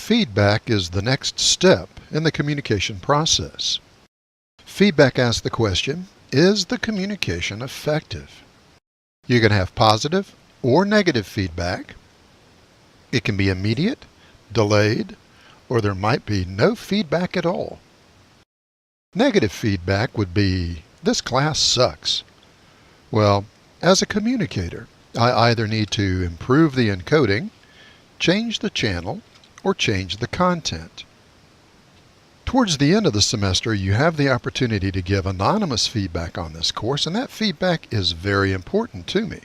Feedback is the next step in the communication process. Feedback asks the question, is the communication effective? You can have positive or negative feedback. It can be immediate, delayed, or there might be no feedback at all. Negative feedback would be, this class sucks. Well, as a communicator, I either need to improve the encoding, change the channel, or change the content. Towards the end of the semester, you have the opportunity to give anonymous feedback on this course, and that feedback is very important to me.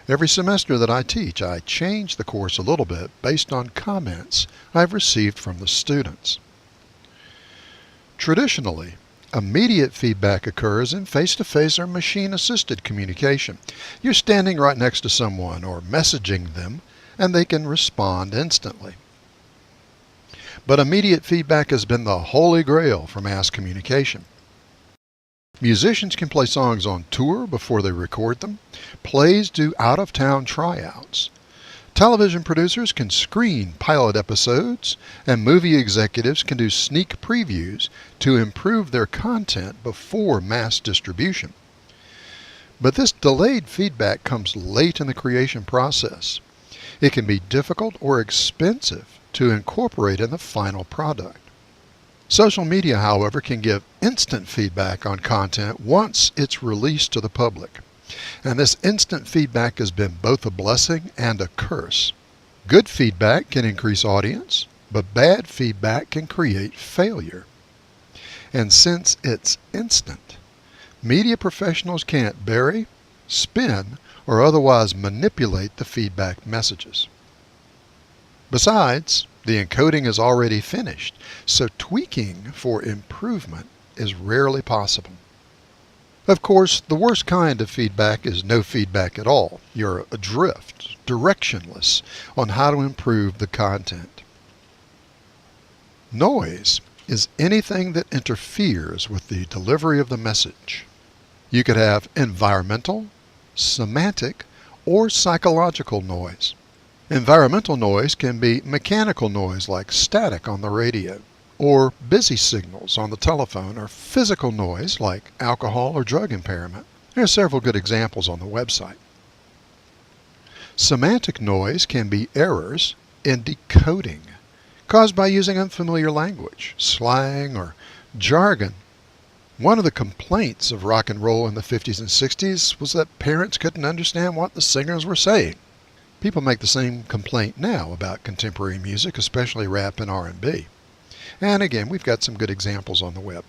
Every semester that I teach, I change the course a little bit based on comments I've received from the students. Traditionally, immediate feedback occurs in face-to-face or machine-assisted communication. You're standing right next to someone or messaging them, and they can respond instantly. But immediate feedback has been the holy grail for mass communication. Musicians can play songs on tour before they record them. Plays do out-of-town tryouts. Television producers can screen pilot episodes, and movie executives can do sneak previews to improve their content before mass distribution. But this delayed feedback comes late in the creation process. It can be difficult or expensive to incorporate in the final product. Social media, however, can give instant feedback on content once it's released to the public. And this instant feedback has been both a blessing and a curse. Good feedback can increase audience, but bad feedback can create failure. And since it's instant, media professionals can't bury, spin, or otherwise manipulate the feedback messages. Besides, the encoding is already finished, so tweaking for improvement is rarely possible. Of course, the worst kind of feedback is no feedback at all. You're adrift, directionless on how to improve the content. Noise is anything that interferes with the delivery of the message. You could have environmental, semantic, or psychological noise. Environmental noise can be mechanical noise like static on the radio, or busy signals on the telephone, or physical noise like alcohol or drug impairment. There are several good examples on the website. Semantic noise can be errors in decoding caused by using unfamiliar language, slang, or jargon. One of the complaints of rock and roll in the 50s and 60s was that parents couldn't understand what the singers were saying. People make the same complaint now about contemporary music, especially rap and R&B. And again, we've got some good examples on the web.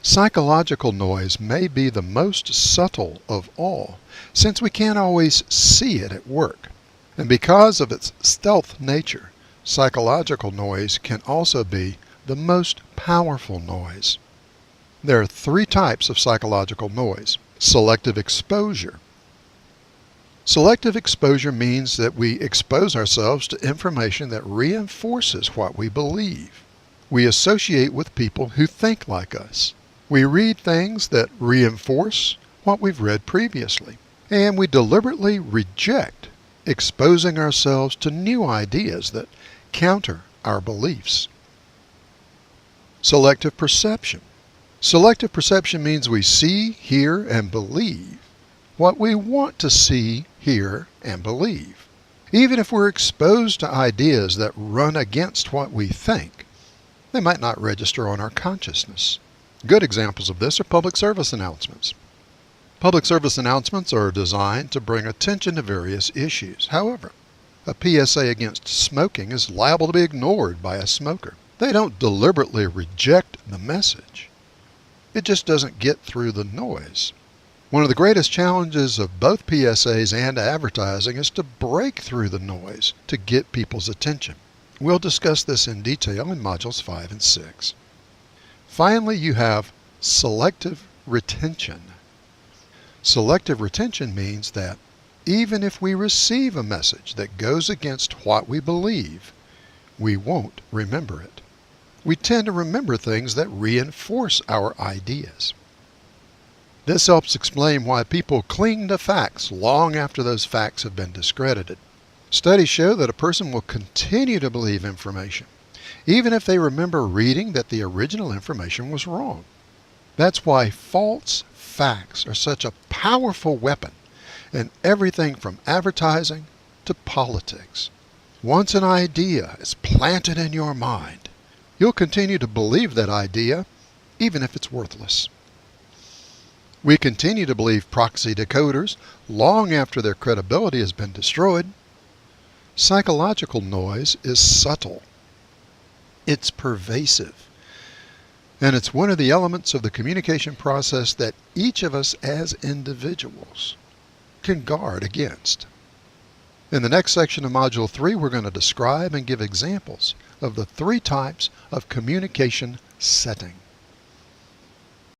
Psychological noise may be the most subtle of all, since we can't always see it at work. And because of its stealth nature, psychological noise can also be the most powerful noise. There are three types of psychological noise. Selective exposure. Selective exposure means that we expose ourselves to information that reinforces what we believe. We associate with people who think like us. We read things that reinforce what we've read previously. And we deliberately reject exposing ourselves to new ideas that counter our beliefs. Selective perception. Selective perception means we see, hear, and believe what we want to see, hear, and believe. Even if we're exposed to ideas that run against what we think, they might not register on our consciousness. Good examples of this are public service announcements. Public service announcements are designed to bring attention to various issues. However, a PSA against smoking is liable to be ignored by a smoker. They don't deliberately reject the message. It just doesn't get through the noise. One of the greatest challenges of both PSAs and advertising is to break through the noise to get people's attention. We'll discuss this in detail in modules 5 and 6. Finally, you have selective retention. Selective retention means that even if we receive a message that goes against what we believe, we won't remember it. We tend to remember things that reinforce our ideas. This helps explain why people cling to facts long after those facts have been discredited. Studies show that a person will continue to believe information, even if they remember reading that the original information was wrong. That's why false facts are such a powerful weapon in everything from advertising to politics. Once an idea is planted in your mind, you'll continue to believe that idea even if it's worthless. We continue to believe proxy decoders long after their credibility has been destroyed. Psychological noise is subtle. It's pervasive. And it's one of the elements of the communication process that each of us as individuals can guard against. In the next section of Module 3, we're going to describe and give examples of the 3 types of communication setting.